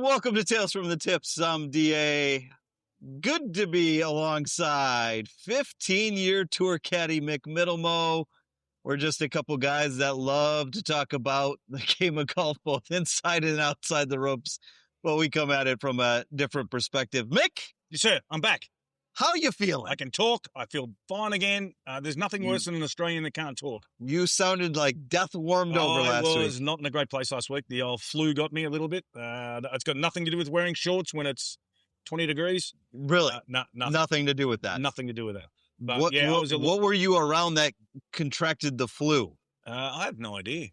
Welcome to Tales from the Tips. I'm DA. Good to be alongside 15-year Tour Caddy Mick Middlemo. We're just a couple guys that love to talk about the game of golf, both inside and outside the ropes. But we come at it from a different perspective. Mick? Yes, sir. I'm back. How you feeling? I can talk. I feel fine again. There's nothing worse than an Australian that can't talk. You sounded like death warmed over last week. I was not in a great place last week. The old flu got me a little bit. It's got nothing to do with wearing shorts when it's 20 degrees. Really? Nothing to do with that. Nothing to do with that. But what were you around that contracted the flu? I have no idea.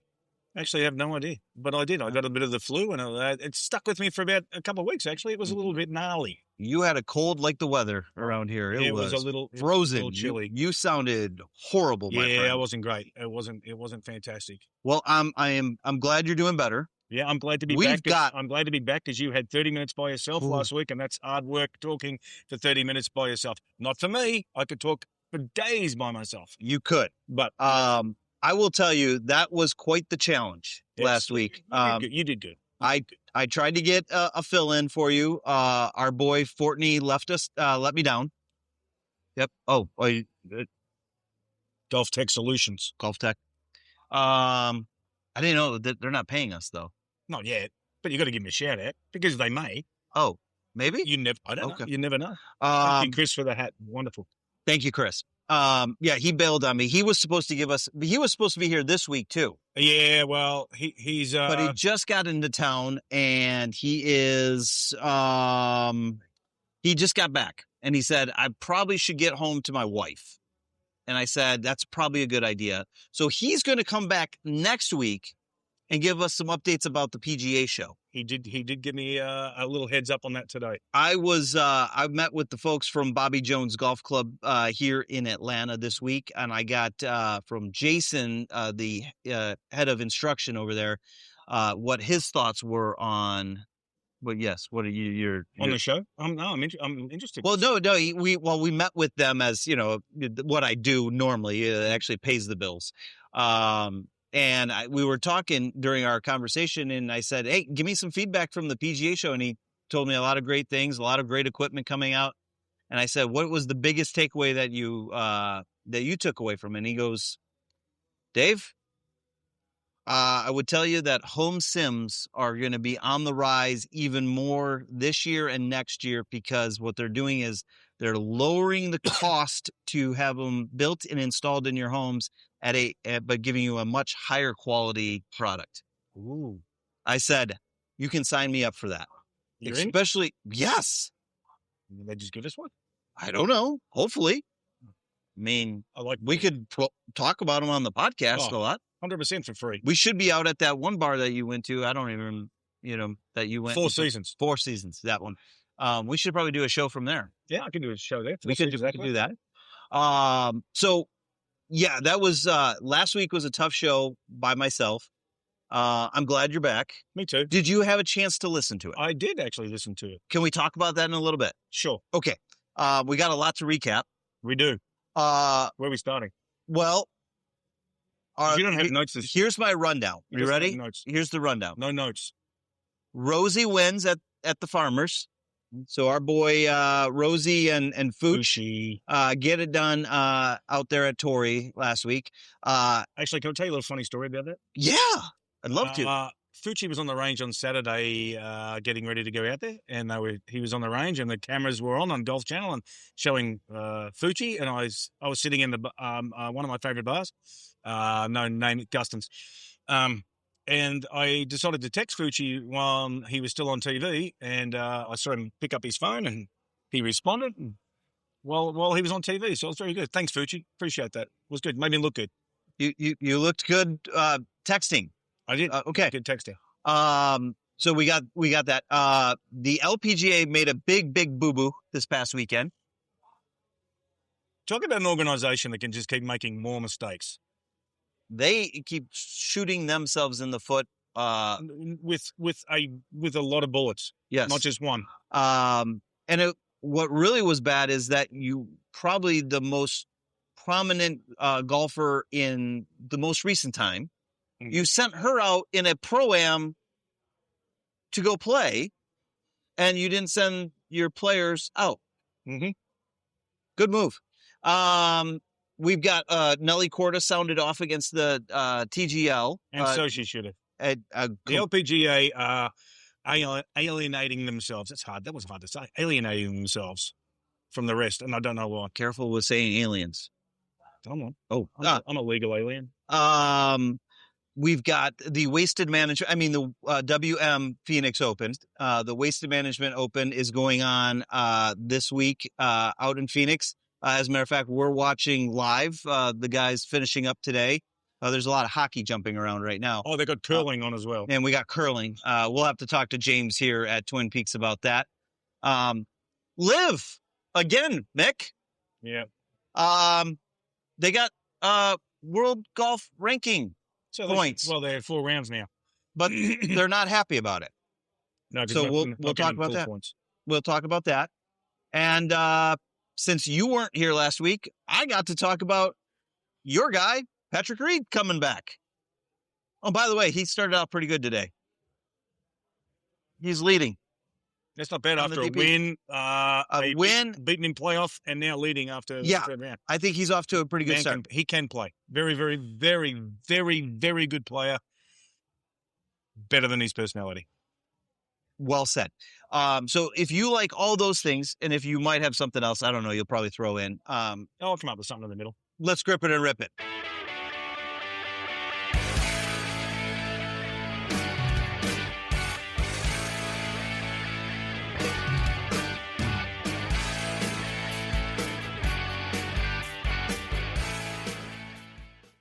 Actually, I have no idea. But I did. I got a bit of the flu, and it stuck with me for about a couple of weeks, actually. It was a little bit gnarly. You had a cold like the weather around here. It was a little frozen. A little chilly. You sounded horrible, my friend. Yeah, it wasn't great. It wasn't fantastic. Well, I'm glad you're doing better. Yeah, I'm glad to be back. I'm glad to be back because you had 30 minutes by yourself last week, and that's hard work talking for 30 minutes by yourself. Not for me. I could talk for days by myself. You could. But I will tell you, that was quite the challenge last week. You did good. I tried to get a fill-in for you. Our boy Fortney let me down. Yep. Golf Tech Solutions. Golf Tech. I didn't know that they're not paying us, though. Not yet, but you got to give me a shout out because they may. Oh, maybe? I don't know. You never know. Thank you, Chris, for the hat. Wonderful. Thank you, Chris. Yeah, he bailed on me. He was supposed to be here this week too. Yeah, well, he's but he just got into town and he just got back and he said, I probably should get home to my wife. And I said, that's probably a good idea. So he's going to come back next week and give us some updates about the PGA show. He did give me a little heads up on that today. I met with the folks from Bobby Jones Golf Club here in Atlanta this week, and I got from Jason, the head of instruction over there, what his thoughts were on. But yes, what are you're on the show? I'm interested. Well, no, we met with them as what I do normally. It actually pays the bills. And we were talking during our conversation, and I said, hey, give me some feedback from the PGA show. And he told me a lot of great things, a lot of great equipment coming out. And I said, what was the biggest takeaway that you took away from it? And he goes, Dave, I would tell you that home sims are going to be on the rise even more this year and next year because what they're doing is they're lowering the cost to have them built and installed in your homes but giving you a much higher quality product. Ooh. I said, you can sign me up for that. You're especially, yes. Did they just give us one? I don't know. Hopefully. I mean, we could talk about them on the podcast a lot. 100% for free. We should be out at that one bar that you went to. I don't even, that you went. 4 Seasons. 4 Seasons, that one. We should probably do a show from there. Yeah, I can do a show there. We could do that. So, yeah, that was, last week was a tough show by myself. I'm glad you're back. Me too. Did you have a chance to listen to it? I did actually listen to it. Can we talk about that in a little bit? Sure. Okay. We got a lot to recap. We do. Where are we starting? Well, you don't have notes. Here's my rundown. You ready? Notes. Here's the rundown. No notes. Rosie wins at the Farmers. So our boy Rosie and Fucci get it done out there at Torrey last week. Actually, can I tell you a little funny story about that? Yeah, I'd love to. Fucci was on the range on Saturday getting ready to go out there, and he was on the range, and the cameras were on Golf Channel and showing Fucci, and I was sitting in the one of my favorite bars, no name, Guston's. And I decided to text Fucci while he was still on TV, and I saw him pick up his phone, and he responded while he was on TV. So it was very good. Thanks, Fucci. Appreciate that. It was good. Made me look good. You looked good texting. I did. Okay. Good texting. So we got that. The LPGA made a big boo-boo this past weekend. Talk about an organization that can just keep making more mistakes. They keep shooting themselves in the foot with a lot of bullets. Yes, not just one. What really was bad is that you probably the most prominent golfer in the most recent time, you sent her out in a pro-am to go play, and you didn't send your players out. Mm-hmm. Good move. We've got Nelly Corda sounded off against the TGL. And so she should have. The The LPGA are alienating themselves. It's hard. That was hard to say. Alienating themselves from the rest, and I don't know why. Careful with saying aliens. Come on. Oh, I'm a legal alien. We've got the Wasted Management. I mean, the WM Phoenix Open. The Wasted Management Open is going on this week out in Phoenix. As a matter of fact, we're watching live. The guys finishing up today. There's a lot of hockey jumping around right now. Oh, they got curling on as well. And we got curling. We'll have to talk to James here at Twin Peaks about that. Live again, Mick. Yeah. They got world golf ranking points. Well, they're 4 rounds now, but they're not happy about it. No, so we'll talk about that. Points. We'll talk about that. And since you weren't here last week, I got to talk about your guy, Patrick Reed, coming back. Oh, by the way, he started out pretty good today. He's leading. That's not bad after a win. Win. Beaten in playoff and now leading after the third round. I think he's off to a pretty good start. He can play. Very, very, very, very, very good player. Better than his personality. Well said. So if you like all those things, and if you might have something else, I don't know, you'll probably throw in. I'll come up with something in the middle. Let's grip it and rip it.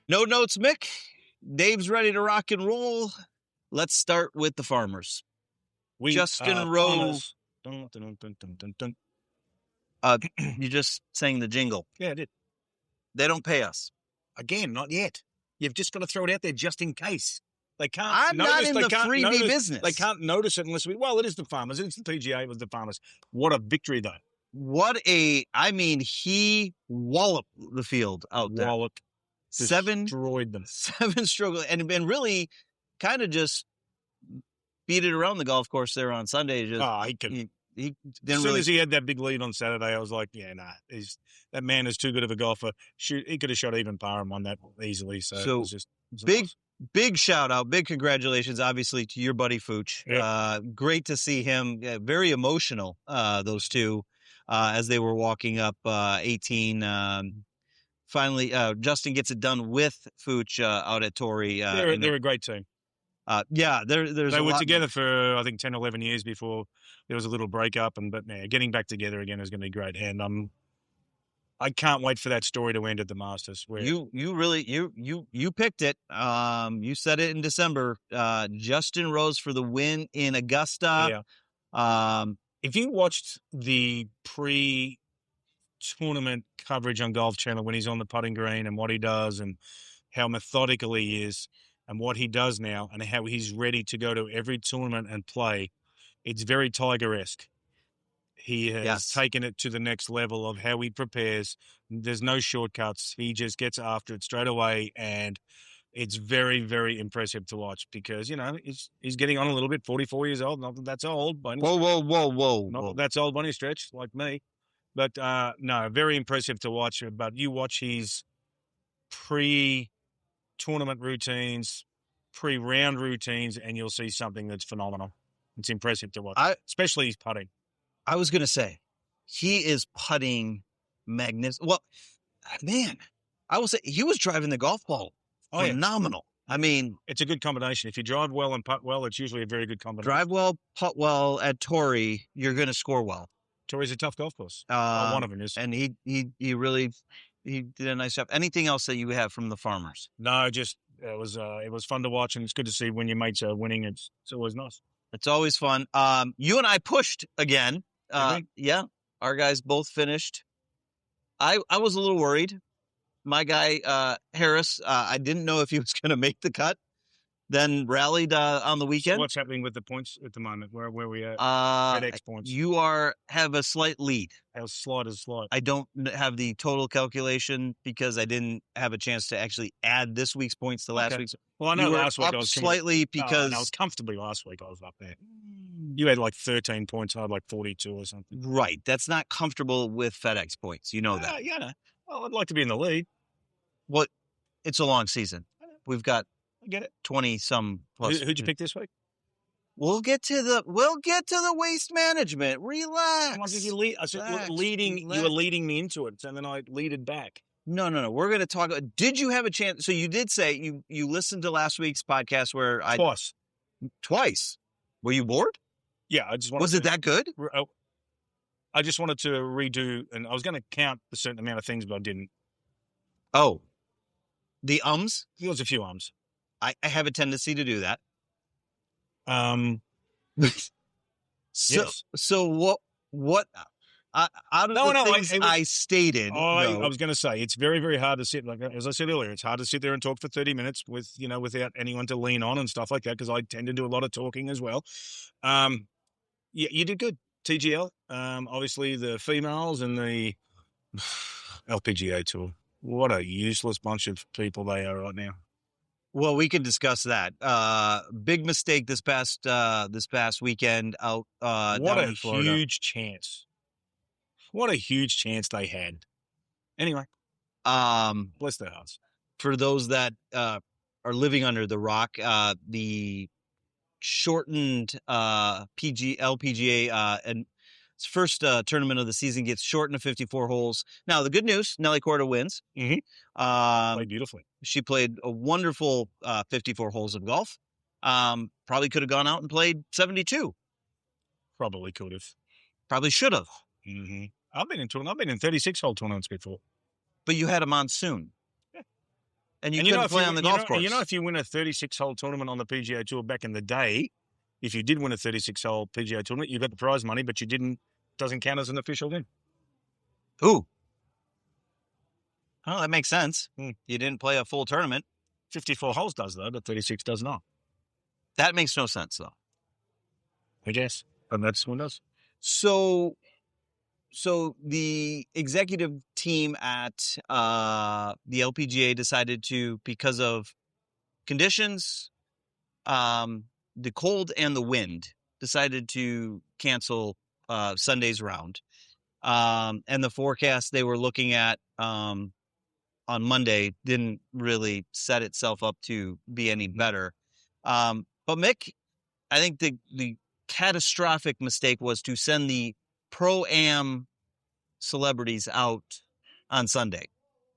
No notes, Mick. Dave's ready to rock and roll. Let's start with the farmers. Justin Rose. Dun, dun, dun, dun, dun, dun. You just sang the jingle. Yeah, I did. They don't pay us. Again, not yet. You've just got to throw it out there just in case. They can't. I'm not in the freebie business. They can't notice it unless it is the farmers. It's the PGA. It was the farmers. What a victory, though. He walloped the field out there. Destroyed them. 7 strokes. And really kind of just beat it around the golf course there on Sunday. He could. He as soon as he had that big lead on Saturday, I was like, yeah, nah. That man is too good of a golfer. He could have shot even par and won that easily. So it was big shout out, big congratulations, obviously, to your buddy Fooch. Yeah. Great to see him. Very emotional, those two, as they were walking up 18. Finally, Justin gets it done with Fooch out at Torrey. They're a great team. They were together for, I think, 10, 11 years before there was a little breakup. But getting back together again is going to be great. And I can't wait for that story to end at the Masters. Where you picked it. You said it in December. Justin Rose for the win in Augusta. Yeah. If you watched the tournament coverage on Golf Channel when he's on the putting green and what he does and how methodical he is and what he does now and how he's ready to go to every tournament and play, it's very Tiger-esque. He has taken it to the next level of how he prepares. There's no shortcuts. He just gets after it straight away, and it's very, very impressive to watch because, he's getting on a little bit, 44 years old. Not that that's old. By Whoa. That's old by any stretch, like me. But, no, very impressive to watch. But you watch his pre-tournament routines, pre-round routines, and you'll see something that's phenomenal. It's impressive to watch, especially his putting. I was going to say, he is putting magnificent. Well, man, I will say he was driving the golf ball phenomenal. Yeah. I mean, it's a good combination. If you drive well and putt well, it's usually a very good combination. Drive well, putt well at Torrey, you're going to score well. Torrey's a tough golf course. One of them is. And he did a nice job. Anything else that you have from the farmers? No, just it was fun to watch, and it's good to see when your mates are winning. It's always nice. It's always fun. You and I pushed again. Yeah, our guys both finished. I was a little worried. My guy Harris, I didn't know if he was going to make the cut, then rallied on the So weekend. what's happening with the points at the moment? Where we at? FedEx points. You have a slight lead. How slight is slight? I don't have the total calculation because I didn't have a chance to actually add this week's points to last week's. Well, I know You were last week up I was slightly because I was comfortably last week. I was up there. You had like 13 points. I had like 42 or something. Right. That's not comfortable with FedEx points. You know that. Yeah. No. Well, I'd like to be in the lead. Well, it's a long season. We've got I get it. 20 some plus. Who'd you pick this week? We'll get to the waste management. Relax. Come on, did you lead? I said Relax, you were leading me into it, and then I leaded back. No. We're going to talk. Did you have a chance? So you did say you listened to last week's podcast where twice. Were you bored? Yeah, I just wanted Was it that good? I just wanted to redo, and I was going to count a certain amount of things, but I didn't. Oh, the ums? There was a few ums. I have a tendency to do that. Yes. So what out of the things I stated, I was going to say it's very, very hard to sit, like as I said earlier, it's hard to sit there and talk for 30 minutes without anyone to lean on and stuff like that, because I tend to do a lot of talking as well. Yeah, you did good. TGL, obviously the females and the LPGA Tour. What a useless bunch of people they are right now. Well, we can discuss that. Big mistake this past weekend out. What a huge chance! What a huge chance they had. Anyway, bless their hearts. For those that are living under the rock, the shortened LPGA and its first tournament of the season gets shortened to 54 holes. Now, the good news, Nelly Korda wins. Mm-hmm. Played beautifully. She played a wonderful 54 holes of golf. Probably could have gone out and played 72. Probably could have. Probably should have. Mm-hmm. I've been in 36-hole tournaments before. But you had a monsoon. Yeah. And you couldn't play on the golf course. If you win a 36-hole tournament on the PGA Tour back in the day, if you did win a 36-hole PGA tournament, you got the prize money, but you didn't. Doesn't count as an official win. Ooh. Oh, that makes sense. You didn't play a full tournament. 54 holes does, though, but 36 does not. That makes no sense, though. I guess. And that's what does. So the executive team at the LPGA decided to, because of conditions, the cold and the wind, decided to cancel Sunday's round. And the forecast they were looking at on Monday didn't really set itself up to be any better. But Mick, I think the catastrophic mistake was to send the Pro-Am celebrities out on Sunday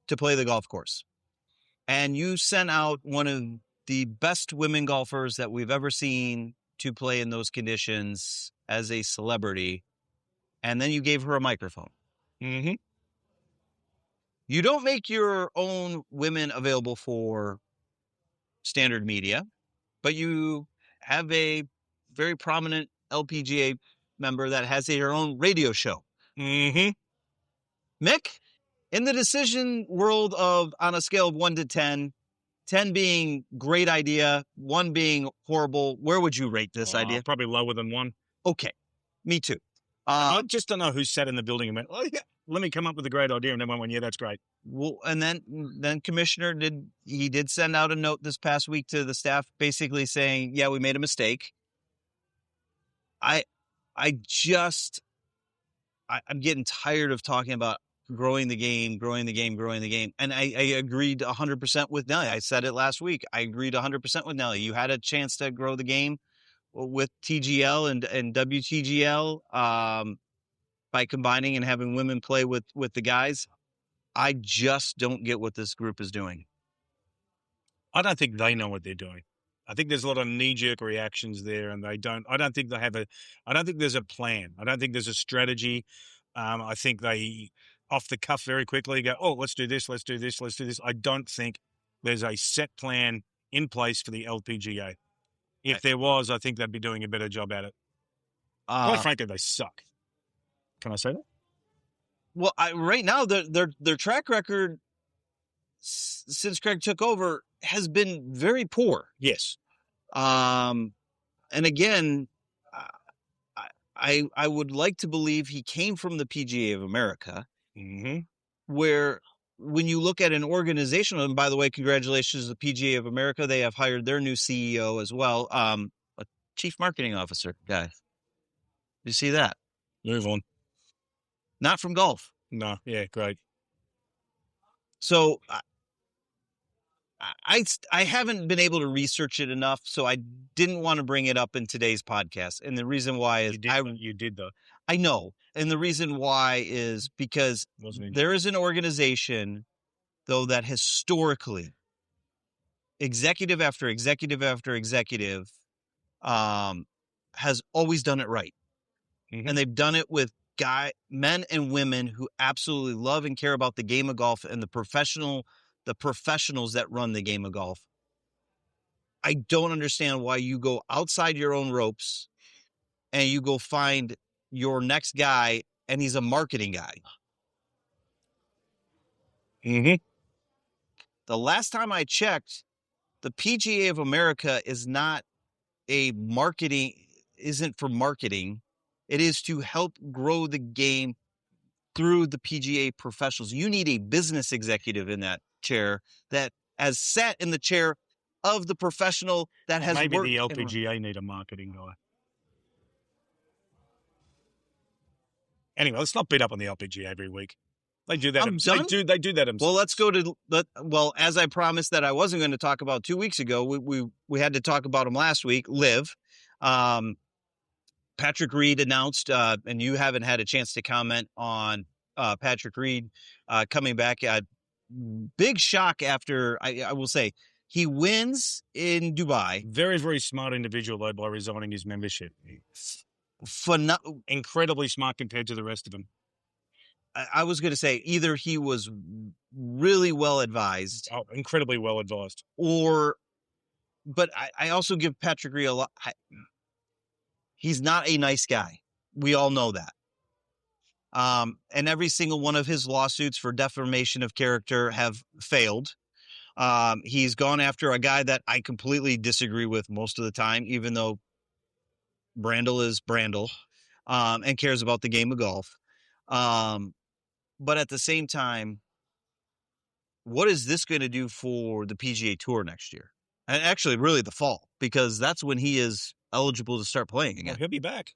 to play the golf course. And you sent out one of the best women golfers that we've ever seen to play in those conditions as a celebrity. And then you gave her a microphone. Mm-hmm. You don't make your own women available for standard media, but you have a very prominent LPGA member that has her own radio show. Mm-hmm. Mick, in the decision world of, on a scale of 1 to 10, 10 being great idea, 1 being horrible, where would you rate this idea? Probably lower than 1. Okay, me too. I just don't know who sat in the building and went, oh, yeah, let me come up with a great idea. And then went, yeah, that's great. Well, and then Commissioner did send out a note this past week to the staff basically saying, yeah, we made a mistake. I'm getting tired of talking about growing the game. And I agreed 100% with Nelly. I said it last week. I agreed 100% with Nelly. You had a chance to grow the game with TGL and WTGL by combining and having women play with the guys. I just don't get what this group is doing. I don't think they know what they're doing. I think there's a lot of knee-jerk reactions there, and I don't think they have I don't think there's a plan. I don't think there's a strategy. I think they, off the cuff very quickly, go, oh, let's do this. I don't think there's a set plan in place for the LPGA. If there was, I think they'd be doing a better job at it. Quite frankly, they suck. Can I say that? Well, right now, their track record since Craig took over has been very poor. Yes. And again, I would like to believe he came from the PGA of America, where when you look at an organization, and by the way, congratulations to the PGA of America, they have hired their new CEO as well, a chief marketing officer guy. You see that? Move on. Not from golf. No, yeah, great. So I haven't been able to research it enough, so I didn't want to bring it up in today's podcast. And the reason why is you did though. I know. And the reason why is because there is an organization, though, that historically, executive after executive after executive, has always done it right. And they've done it with men and women who absolutely love and care about the game of golf and the professionals that run the game of golf. I don't understand why you go outside your own ropes and you go find your next guy and he's a marketing guy. The last time I checked, the PGA of America isn't for marketing. It is to help grow the game through the PGA professionals. You need a business executive in that chair that has sat in the chair of the professional that has maybe worked. The LPGA need a marketing guy. Anyway, let's not beat up on the LPGA every week. They do that. They do that themselves. Well, let's go to. Well, as I promised that I wasn't going to talk about 2 weeks ago, we had to talk about them last week. Live. Patrick Reed announced, and you haven't had a chance to comment on Patrick Reed coming back. Big shock after, I will say, he wins in Dubai. Very, very smart individual, though, by resigning his membership. Incredibly smart compared to the rest of them. I was going to say either he was really well advised. Oh, incredibly well advised. But I also give Patrick Reed a lot. He's not a nice guy. We all know that. And every single one of his lawsuits for defamation of character have failed. He's gone after a guy that I completely disagree with most of the time, even though Brandel is Brandel, and cares about the game of golf. But at the same time, what is this going to do for the PGA Tour next year? And actually, really the fall, because that's when he is eligible to start playing again. Well, he'll be back.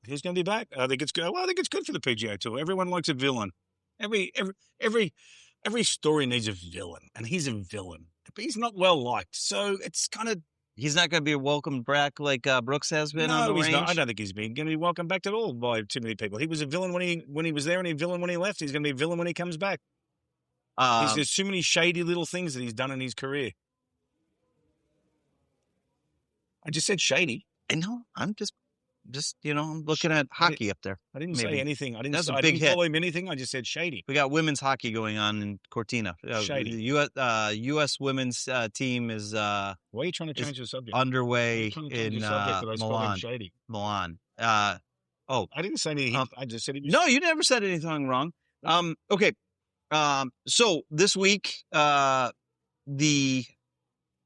He's going to be back. I think it's good. Well, I think it's good for the PGA Tour. Everyone likes a villain. Every story needs a villain, and he's a villain. But he's not well liked, so it's kind of. He's not going to be welcomed back like Brooks has been on the range? No, he's not. I don't think he's going to be welcomed back at all by too many people. He was a villain when he was there, and a villain when he left. He's going to be a villain when he comes back. There's too many shady little things that he's done in his career. I just said shady. I know. I'm just I'm looking at hockey up there. I didn't say anything. I didn't call him anything. I just said shady. We got women's hockey going on in Cortina. Shady. The U.S. women's team is. Why are you trying to change the subject? Underway in Milan. Shady. Milan. I didn't say anything. I just said it. No, you never said anything wrong. Okay. So this week, the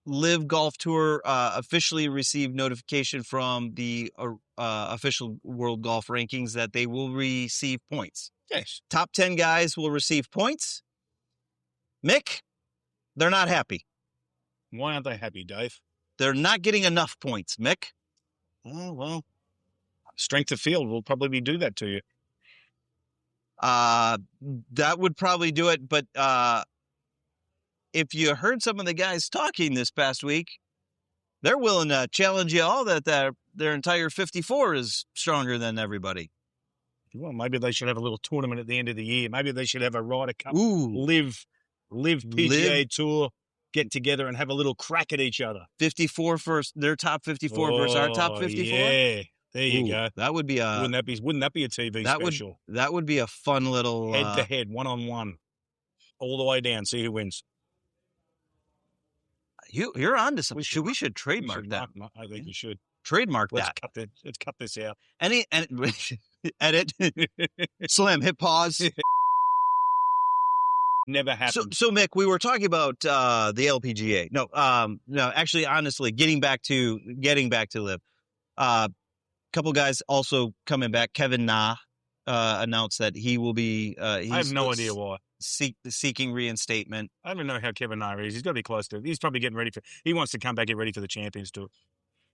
Live Golf Tour officially received notification from the official World Golf Rankings that they will receive points. Yes. Top 10 guys will receive points. Mick, they're not happy. Why aren't they happy, Dave? They're not getting enough points, Mick. Oh, well, strength of field will probably do that to you. That would probably do it, but if you heard some of the guys talking this past week, they're willing to challenge you all that their entire 54 is stronger than everybody. Well, maybe they should have a little tournament at the end of the year. Maybe they should have a Ryder Cup, live PGA Tour, get together and have a little crack at each other. 54 first, their top 54 versus our top 54. Yeah, there you go. That would be wouldn't that be a TV special? That would be a fun little head to head, 1-on-1, all the way down. See who wins. You're on to something. We should trademark that. I think you should. Trademark let's that. Let's cut this out. Edit. Slim, hit pause. Never happened. So Mick, we were talking about the LPGA. No, actually, honestly, getting back to Liv. Couple guys also coming back. Kevin Na announced that he will be. I have no idea why. Seeking reinstatement. I don't even know how Kevin Na is. He's got to be close to it. He's probably getting ready for. He wants to come back, get ready for the Champions Tour.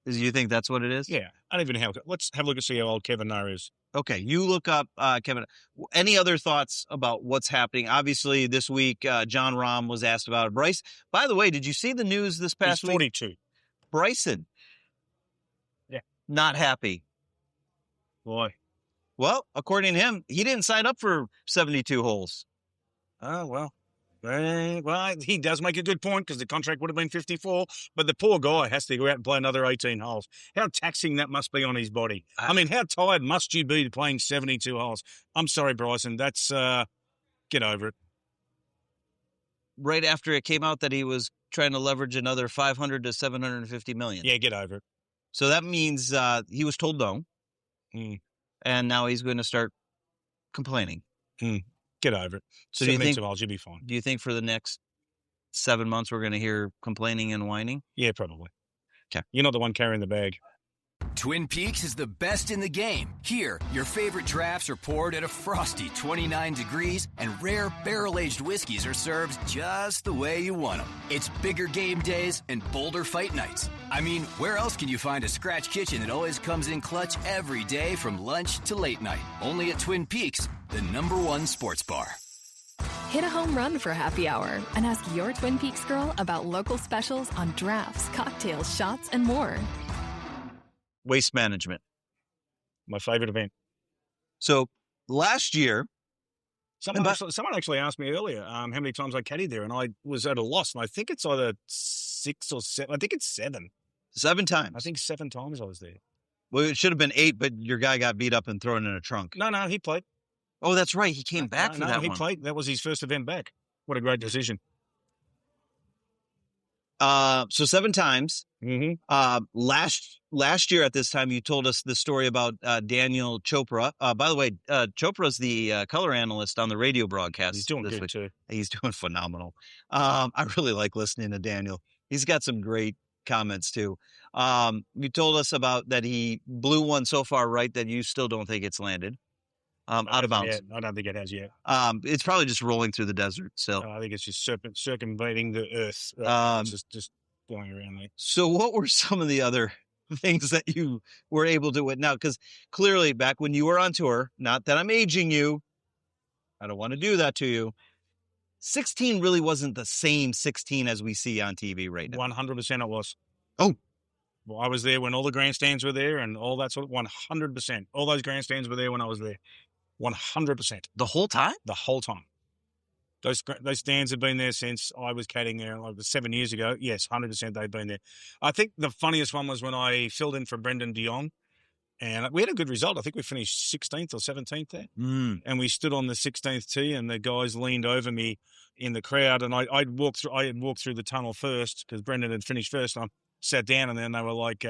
Do you think that's what it is? Yeah, I don't even know how. Let's have a look and see how old Kevin Na is. Okay, you look up Kevin. Any other thoughts about what's happening? Obviously, this week, John Rahm was asked about it. Bryce, by the way, did you see the news this past He's 42. week? Bryson. Yeah. Not happy. Boy. Well, according to him, he didn't sign up for 72 holes. Oh, well. Well, he does make a good point because the contract would have been 54, but the poor guy has to go out and play another 18 holes. How taxing that must be on his body. I mean, how tired must you be playing 72 holes? I'm sorry, Bryson. That's, get over it. Right after it came out that he was trying to leverage another 500 to 750 million. Yeah, get over it. So that means he was told no. And now he's going to start complaining. Get over it. So do you think holes, you'll be fine. Do you think for the next 7 months we're going to hear complaining and whining? Yeah, probably. Okay. You're not the one carrying the bag. Twin Peaks is the best in the game. Here, your favorite drafts are poured at a frosty 29 degrees, and rare barrel-aged whiskeys are served just the way you want them. It's bigger game days and bolder fight nights. I mean, where else can you find a scratch kitchen that always comes in clutch every day from lunch to late night? Only at Twin Peaks, the #1 sports bar. Hit a home run for happy hour and ask your Twin Peaks girl about local specials on drafts, cocktails, shots, and more. Waste management. My favorite event. So last year, someone actually asked me earlier how many times I caddied there, and I was at a loss. And I think it's either 6 or 7. I think it's 7. 7 times. I think 7 times I was there. Well, it should have been 8, but your guy got beat up and thrown in a trunk. No, he played. Oh, that's right. He came back for that one. He played. That was his first event back. What a great decision. So 7 times. Mm-hmm. Last year at this time, you told us the story about Daniel Chopra. By the way, Chopra's the color analyst on the radio broadcast. He's doing this good week. too. He's doing phenomenal. I really like listening to Daniel. He's got some great comments too. You told us about that he blew one so far right that you still don't think it's landed. Out of bounds. I don't think it has yet. It's probably just rolling through the desert still. I think it's just circumventing the earth. It's just going around there. So what were some of the other things that you were able to witness? Now, because clearly back when you were on tour, not that I'm aging you, I don't want to do that to you, 16 really wasn't the same 16 as we see on TV right now. 100% it was. Oh. Well, I was there when all the grandstands were there and all that sort of 100%. All those grandstands were there when I was there. 100%. The whole time? The whole time. Those stands have been there since I was caddying there like 7 years ago. Yes, 100% they've been there. I think the funniest one was when I filled in for Brendan de Jong, and we had a good result. I think we finished 16th or 17th there. And we stood on the 16th tee, and the guys leaned over me in the crowd, and I had walked through the tunnel first because Brendan had finished first. And I sat down, and then they were like,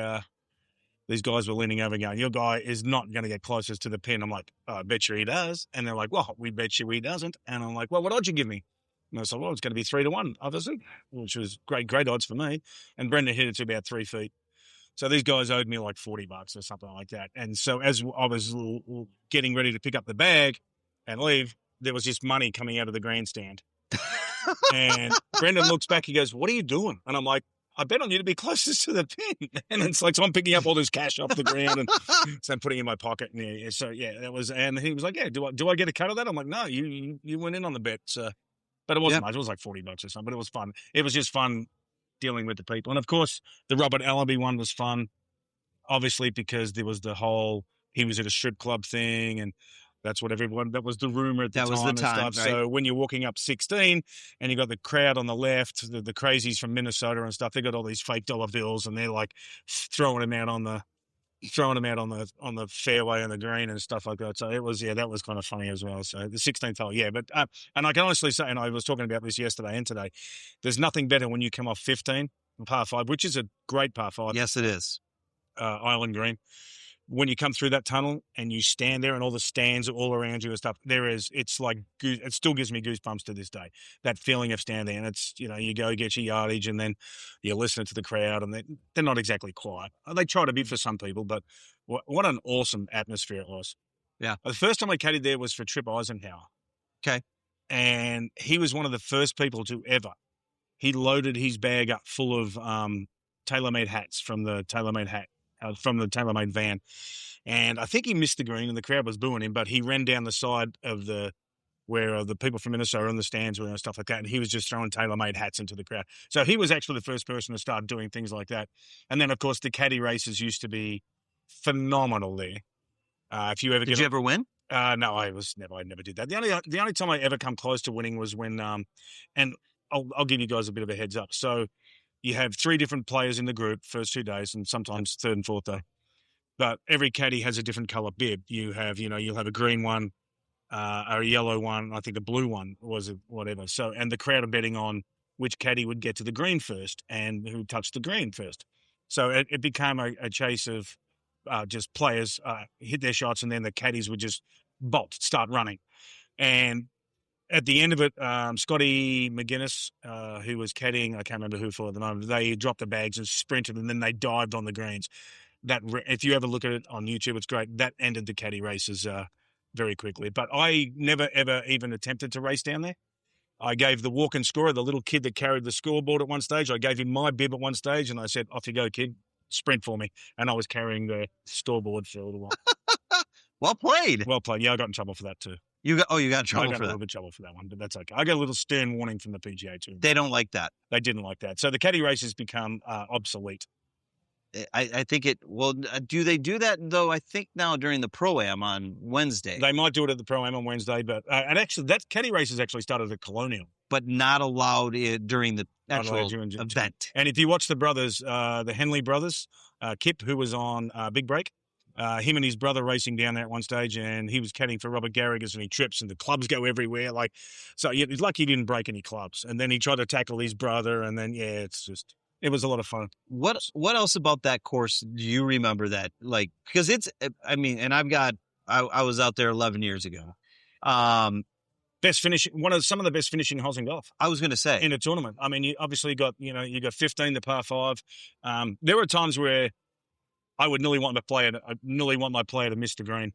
these guys were leaning over going, your guy is not going to get closest to the pin. I'm like, I bet you he does. And they're like, well, we bet you he doesn't. And I'm like, well, what odds you give me? And I said, well, it's going to be 3-1, obviously, which was great odds for me. And Brendan hit it to about 3 feet. So these guys owed me like $40 or something like that. And so as I was getting ready to pick up the bag and leave, there was just money coming out of the grandstand. And Brendan looks back, he goes, what are you doing? And I'm like, I bet on you to be closest to the pin. And it's like, so I'm picking up all this cash off the ground and so I'm putting it in my pocket. And so, that was, and he was like, yeah, do I get a cut of that? I'm like, no, you went in on the bet. So, but it wasn't much. It was like $40 or something, but it was fun. It was just fun dealing with the people. And of course, the Robert Allaby one was fun, obviously, because there was the whole, he was at a strip club thing and that's what that was the rumor at the time. That was the time, and stuff. Right? So when you're walking up 16 and you got the crowd on the left, the crazies from Minnesota and stuff, they got all these fake dollar bills and they're like throwing them out on the fairway and the green and stuff like that. So it was, that was kind of funny as well. So the 16th hole, but, and I can honestly say, and I was talking about this yesterday and today, there's nothing better when you come off 15, par 5, which is a great par 5. Yes, it is. Island green. when you come through that tunnel and you stand there and all the stands are all around you and stuff, it's like, it still gives me goosebumps to this day, that feeling of standing. And it's, you go get your yardage and then you listen to the crowd and they're not exactly quiet. They try to be for some people, but what an awesome atmosphere it was. Yeah. The first time I caddied there was for Trip Eisenhower. Okay. And he was one of the first people to ever. He loaded his bag up full of TaylorMade hats from the TaylorMade van. And I think he missed the green and the crowd was booing him, but he ran down the side of where the people from Minnesota in the stands were and stuff like that. And he was just throwing TaylorMade hats into the crowd. So he was actually the first person to start doing things like that. And then, of course, the caddy races used to be phenomenal there. If you ever Did you ever win? No, I never did that. The only time I ever come close to winning was when, and I'll give you guys a bit of a heads up. So you have 3 different players in the group, first 2 days, and sometimes third and fourth day. But every caddy has a different color bib. You'll have a green one, a yellow one, I think a blue one was whatever. So, and the crowd are betting on which caddy would get to the green first and who touched the green first. So it became a chase of just players hit their shots and then the caddies would just start running. And at the end of it, Scotty McGuinness, who was caddying, I can't remember who for at the moment, they dropped the bags and sprinted and then they dived on the greens. That, if you ever look at it on YouTube, it's great. That ended the caddy races very quickly. But I never, ever even attempted to race down there. I gave the walk-in scorer, the little kid that carried the scoreboard at one stage, I gave him my bib at one stage and I said, off you go, kid, sprint for me. And I was carrying the scoreboard for a little while. Well played. Well played. Yeah, I got in trouble for that too. You got in trouble I got for a that. little bit of trouble for that one, but that's okay. I got a little stern warning from the PGA too. They don't like that. They didn't like that. So the caddy races become obsolete. I think do they do that though? I think now during the Pro-Am on Wednesday. They might do it at the Pro-Am on Wednesday, but and actually that caddy races actually started at Colonial. But not allowed during the actual event. And if you watch the brothers, the Henley brothers, Kip, who was on Big Break, him and his brother racing down there at one stage, and he was caddying for Robert Garrigus, and he trips, and the clubs go everywhere. So it's like he didn't break any clubs. And then he tried to tackle his brother, and then it was a lot of fun. What else about that course do you remember that because it's and I was out there 11 years ago. Best finishing, some of the best finishing holes in golf. I was going to say in a tournament. I mean, you obviously got 15, the par 5. There were times where I would nearly want my player to miss the green.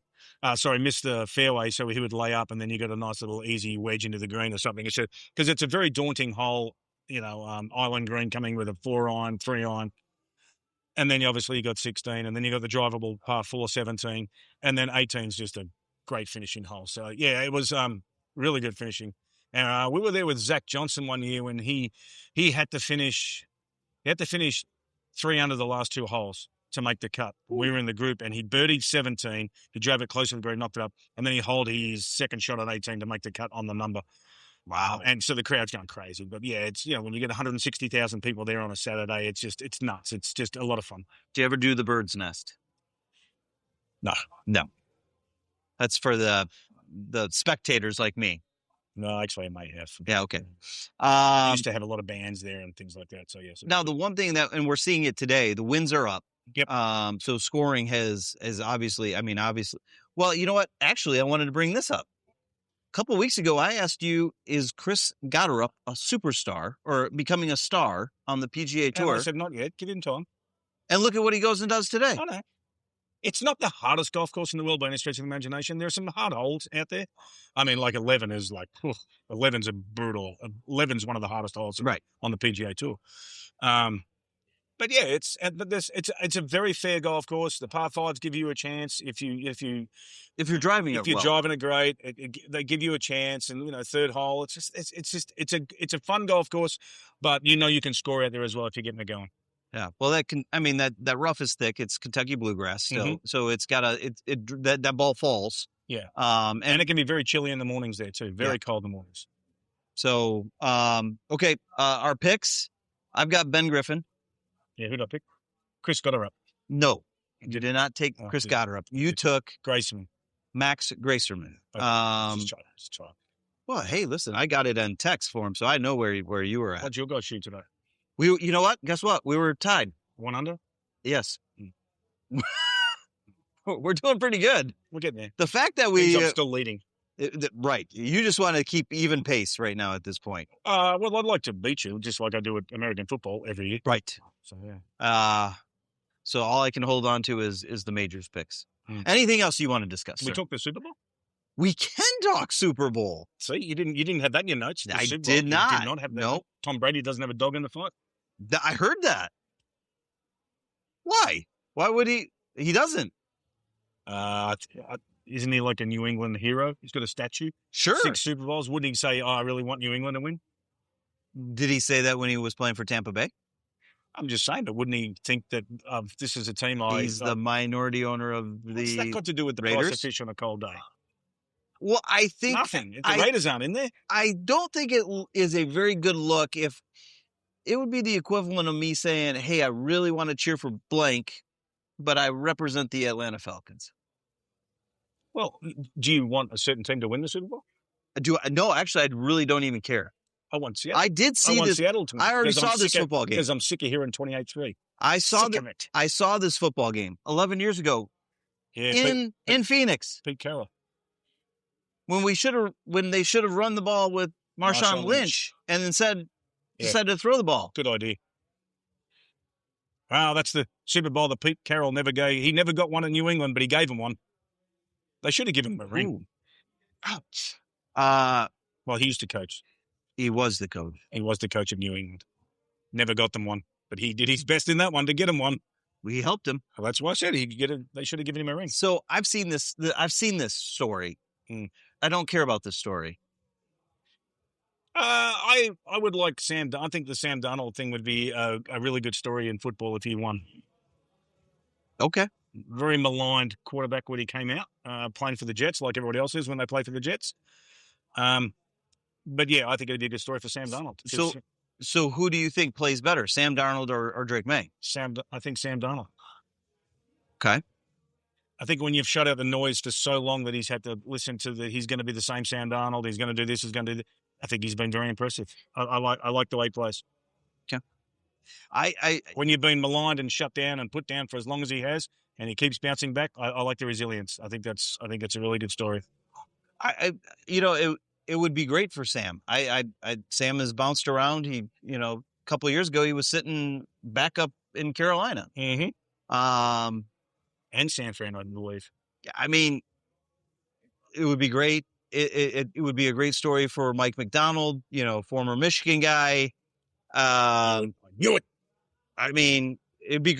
Miss the fairway, so he would lay up, and then you got a nice little easy wedge into the green or something. Because it's a very daunting hole, island green coming with a 4-iron, 3-iron. And then obviously you got 16, and then you got the drivable par 4, 17, and then 18 is just a great finishing hole. So yeah, it was really good finishing. And we were there with Zach Johnson one year when he had to finish 3 under the last 2 holes to make the cut. We were in the group, and he birdied 17. He drove it close to the green, knocked it up, and then he holed his second shot at 18 to make the cut on the number. Wow. And so the crowd's going crazy. But yeah, it's, when you get 160,000 people there on a Saturday, it's nuts. It's just a lot of fun. Do you ever do the bird's nest? No. That's for the spectators like me. No, actually I might have. Yeah, okay. I used to have a lot of bands there and things like that. So yes. Now the one thing and we're seeing it today, the winds are up. Yep. So scoring has obviously. Well, you know what? Actually, I wanted to bring this up. A couple of weeks ago, I asked you, is Chris Gotterup a superstar or becoming a star on the PGA Tour? And I said, not yet. Give him time. And look at what he goes and does today. I know. It's not the hardest golf course in the world by any stretch of the imagination. There are some hard holes out there. I mean, 11 is 11's a brutal. 11's one of the hardest holes on the PGA Tour. But yeah, it's a very fair golf course. The par 5s give you a chance if you're driving it great. They give you a chance, and third hole. It's a fun golf course, but you can score out there as well if you're getting it going. Yeah, well, that rough is thick. It's Kentucky bluegrass still, so it's got that ball falls. Yeah, and it can be very chilly in the mornings there too. Very cold in the mornings. So, okay, our picks. I've got Ben Griffin. Yeah, who did I pick? Chris Gotterup. No, you did not take Chris Gotterup. You took Graceman. Max Gracerman. Just try. Well, hey, listen, I got it on text for him, so I know where you were at. What'd your guys shoot today? You know what? Guess what? We were tied. 1 under? Yes. We're doing pretty good. We're getting there. The fact that I'm still leading. Right. You just want to keep even pace right now at this point. Well, I'd like to beat you, just like I do with American football every year. Right. So, yeah. So all I can hold on to is the majors picks. Anything else you want to discuss? Can we talk the Super Bowl? We can talk Super Bowl. See, you didn't have that in your notes. I did not. You did not have that. Nope. Tom Brady doesn't have a dog in the fight. I heard that. Why? Why would he? He doesn't. Isn't he like a New England hero? He's got a statue. Sure. 6 Super Bowls. Wouldn't he say, I really want New England to win? Did he say that when he was playing for Tampa Bay? I'm just saying, but wouldn't he think that this is a team He's the minority owner of the What's that got to do with the Raiders? price of fish on a cold day? Well, I think Nothing. The Raiders aren't in there. I don't think it is a very good look if it would be the equivalent of me saying, hey, I really want to cheer for blank, but I represent the Atlanta Falcons. Well, do you want a certain team to win the Super Bowl? No, actually, I really don't even care. I want Seattle. I did see this. Seattle to win. I already saw this football game. Because I'm sick of hearing 28-3. I saw this football game 11 years ago in Phoenix. Pete Carroll. When they should have run the ball with Marshawn Lynch and instead decided to throw the ball. Good idea. Wow, that's the Super Bowl that Pete Carroll never gave. He never got one in New England, but he gave him one. They should have given him a ring. Ouch. Well, he used to coach. He was the coach. He was the coach of New England. Never got them one, but he did his best in that one to get him one. We helped him. Well, that's why I said they should have given him a ring. So I've seen this story. I don't care about this story. I would like I think the Sam Darnold thing would be a really good story in football if he won. Okay. Very maligned quarterback when he came out, playing for the Jets, like everybody else is when they play for the Jets. But yeah, I think it'd be a good story for Sam Darnold. So who do you think plays better, Sam Darnold or Drake May? I think Sam Darnold. Okay. I think when you've shut out the noise for so long that he's had to listen to he's going to be the same Sam Darnold. He's going to do this. He's going to do that. I think he's been very impressive. I like the way he plays. Okay. When you've been maligned and shut down and put down for as long as he has, and he keeps bouncing back, I like the resilience. I think that's a really good story. It would be great for Sam. Sam has bounced around. He, a couple of years ago, he was sitting back up in Carolina. Mm-hmm. And San Fran, I believe. I mean, it would be great. It would be a great story for Mike McDonald, former Michigan guy. I knew it. I mean, it'd be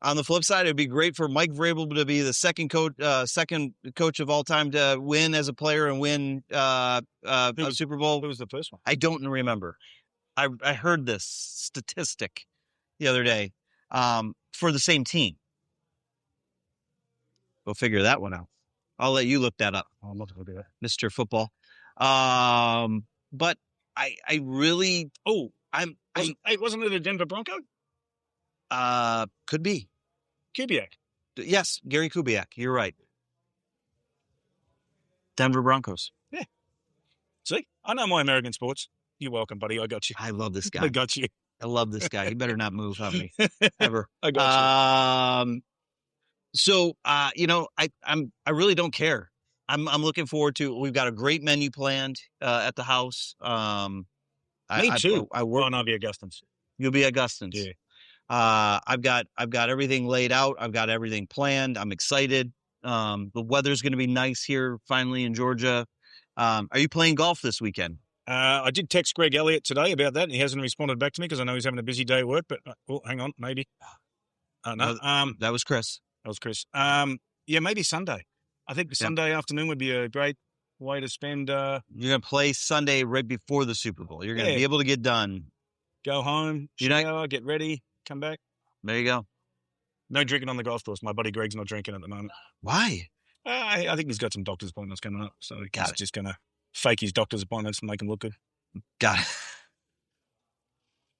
on the flip side. It'd be great for Mike Vrabel to be the second coach of all time to win as a player and win a Super Bowl. Who was the first one? I don't remember. I heard this statistic the other day for the same team. We'll figure that one out. I'll let you look that up. I'm not going to do that, Mr. Football. But I really. Wasn't it a Denver Bronco? Could be. Kubiak. Yes, Gary Kubiak. You're right. Denver Broncos. Yeah. See, I know my American sports. You're welcome, buddy. I got you. I love this guy. I got you. I love this guy. He better not move on me ever. I got you. So, I really don't care. I'm looking forward to. We've got a great menu planned at the house. Me too. I work. I'll be at Gustin's. You'll be at Gustin's. Yeah. I've got everything laid out. I've got everything planned. I'm excited. The weather's going to be nice here finally in Georgia. Are you playing golf this weekend? I did text Greg Elliott today about that, and he hasn't responded back to me because I know he's having a busy day at work. But hang on, maybe. No, that was Chris. That was Chris. Yeah, maybe Sunday. I think Sunday afternoon would be a great way to spend. You're going to play Sunday right before the Super Bowl. You're going to be able to get done. Go home, shower, get ready, come back. There you go. No drinking on the golf course. My buddy Greg's not drinking at the moment. Why? I think he's got some doctor's appointments coming up, so he's just going to fake his doctor's appointments and make them look good. Got it.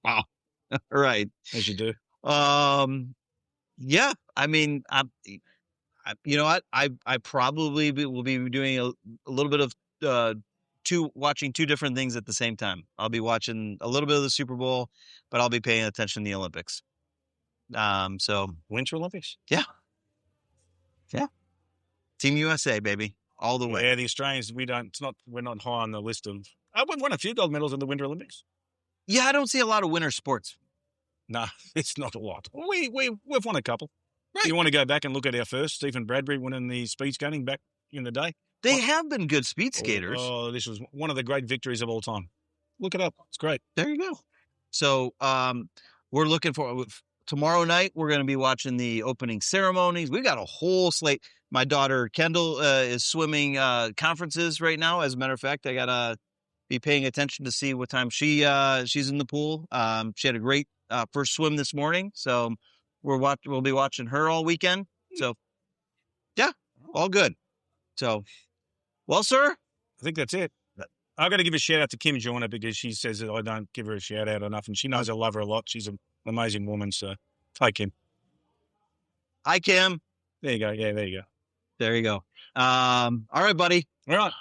Wow. All right. As you do. Yeah. I mean, you know what? I probably will be doing a little bit of watching two different things at the same time. I'll be watching a little bit of the Super Bowl, but I'll be paying attention to the Olympics. So Winter Olympics? Yeah. Team USA, baby, all the way. Yeah, the Australians, we're not high on the list of. We've won a few gold medals in the Winter Olympics. Yeah, I don't see a lot of winter sports. No, it's not a lot. We've won a couple. Right. You want to go back and look at our first, Stephen Bradbury winning the speed skating back in the day? They have been good speed skaters. Oh, this was one of the great victories of all time. Look it up. It's great. There you go. So we're looking for tomorrow night. We're going to be watching the opening ceremonies. We got a whole slate. My daughter Kendall is swimming conferences right now. As a matter of fact, I gotta be paying attention to see what time she's in the pool. She had a great first swim this morning, so we'll be watching her all weekend. So yeah, all good. So, well, sir, I think that's it. I've got to give a shout out to Kim Joyner because she says that I don't give her a shout out enough, and she knows I love her a lot. She's an amazing woman. So, hi, Kim. Hi, Kim. There you go. Yeah, there you go. There you go. All right, buddy. All right.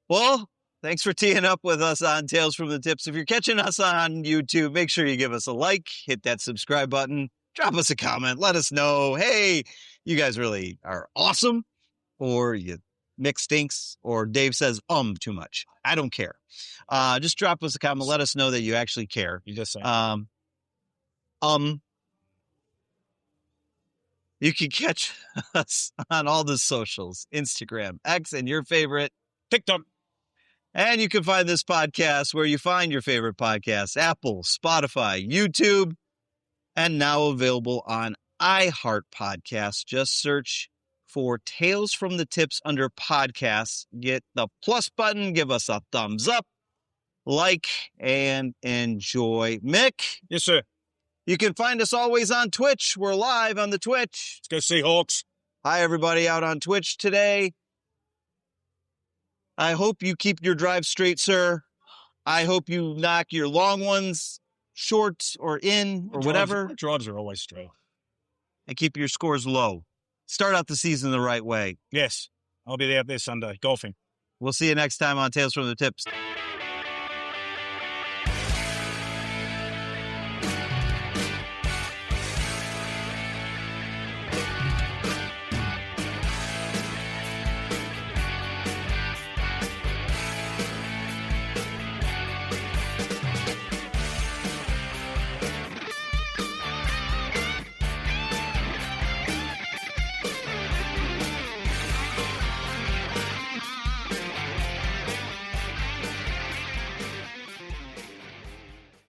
Well, thanks for teeing up with us on Tales from the Tips. If you're catching us on YouTube, make sure you give us a like, hit that subscribe button, drop us a comment, let us know, hey, you guys really are awesome, or Mick stinks, or Dave says too much. I don't care. Just drop us a comment, let us know that you actually care. You just say. You can catch us on all the socials, Instagram, X, and your favorite TikTok. And you can find this podcast where you find your favorite podcasts, Apple, Spotify, YouTube, and now available on iHeart Podcasts. Just search for Tales from the Tips under podcasts. Get the plus button, give us a thumbs up, like, and enjoy. Mick? Yes, sir. You can find us always on Twitch. We're live on the Twitch. Let's go Seahawks. Hi, everybody out on Twitch today. I hope you keep your drive straight, sir. I hope you knock your long ones short or in or whatever. Drives are always straight. And keep your scores low. Start out the season the right way. Yes. I'll be out there Sunday golfing. We'll see you next time on Tales from the Tips.